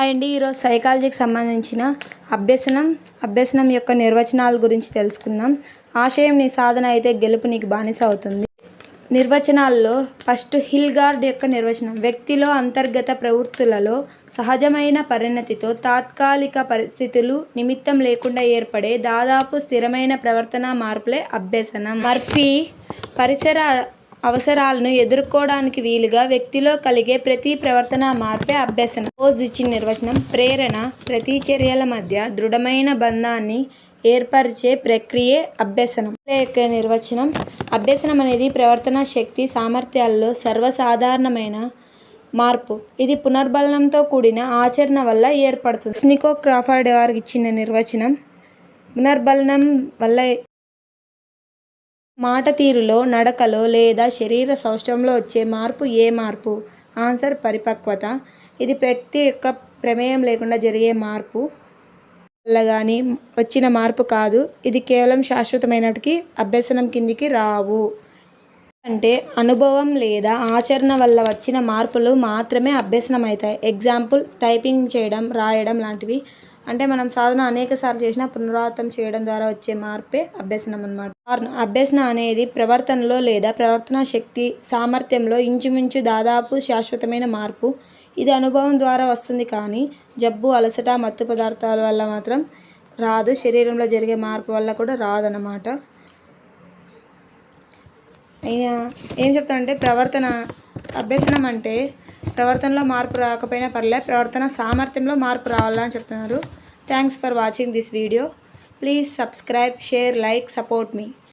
Hi అండి. ఈరోజు సైకాలజీకి సంబంధించిన అభ్యసనం యొక్క నిర్వచనాల గురించి తెలుసుకుందాం. ఆశయం నీ సాధన అయితే గెలుపు నీకు బానిస అవుతుంది. నిర్వచనాల్లో ఫస్ట్ హిల్గార్డ్ యొక్క నిర్వచనం: వ్యక్తిలో అంతర్గత ప్రవృత్తులలో సహజమైన పరిణతితో తాత్కాలిక పరిస్థితులు నిమిత్తం లేకుండా ఏర్పడే దాదాపు స్థిరమైన ప్రవర్తన మార్పులే అభ్యసనం. మర్ఫీ పరిసర అవసరాలను ఎదుర్కోవడానికి వీలుగా వ్యక్తిలో కలిగే ప్రతి ప్రవర్తన మార్పే అభ్యసనం. రోజు ఇచ్చిన నిర్వచనం: ప్రేరణ ప్రతిచర్యల మధ్య దృఢమైన బంధాన్ని ఏర్పరిచే ప్రక్రియే అభ్యసనం. యొక్క నిర్వచనం: అభ్యసనం అనేది ప్రవర్తన శక్తి సామర్థ్యాల్లో సర్వసాధారణమైన మార్పు. ఇది పునర్బలంతో కూడిన ఆచరణ వల్ల ఏర్పడుతుంది. స్నికో క్రాఫర్డ్ గారు ఇచ్చిన నిర్వచనం: పునర్బలం వల్ల మాట తీరులో, నడకలో లేదా శరీర సౌష్ఠవంలో వచ్చే మార్పు ఏ మార్పు? ఆన్సర్: పరిపక్వత. ఇది వ్యక్తి యొక్క ప్రమేయం లేకుండా జరిగే మార్పు వల్ల కానీ వచ్చిన మార్పు కాదు. ఇది కేవలం శాశ్వతమైనటికి అభ్యసనం కిందికి రావు. అంటే అనుభవం లేదా ఆచరణ వల్ల వచ్చిన మార్పులు మాత్రమే అభ్యసనం అవుతాయి. ఎగ్జాంపుల్: టైపింగ్ చేయడం, రాయడం లాంటివి. అంటే మనం సాధన అనేక సార్లు చేసినా పునరావృతం చేయడం ద్వారా వచ్చే మార్పే అభ్యసనం అన్నమాట. అభ్యసనం అనేది ప్రవర్తనలో లేదా ప్రవర్తన శక్తి సామర్థ్యంలో ఇంచుమించు దాదాపు శాశ్వతమైన మార్పు. ఇది అనుభవం ద్వారా వస్తుంది, కానీ జబ్బు, అలసట, మత్తు పదార్థాల వల్ల మాత్రం రాదు. శరీరంలో జరిగే మార్పు వల్ల కూడా రాదన్నమాట. అయినా ఏం చెప్తానంటే, అభ్యసనం అంటే ప్రవర్తనలో మార్పు రాకపోయినా పర్లేదు, ప్రవర్తన సామర్థ్యంలో మార్పు రావాలని చెప్తున్నారు. Thanks for watching this video. Please subscribe, share, like, support me.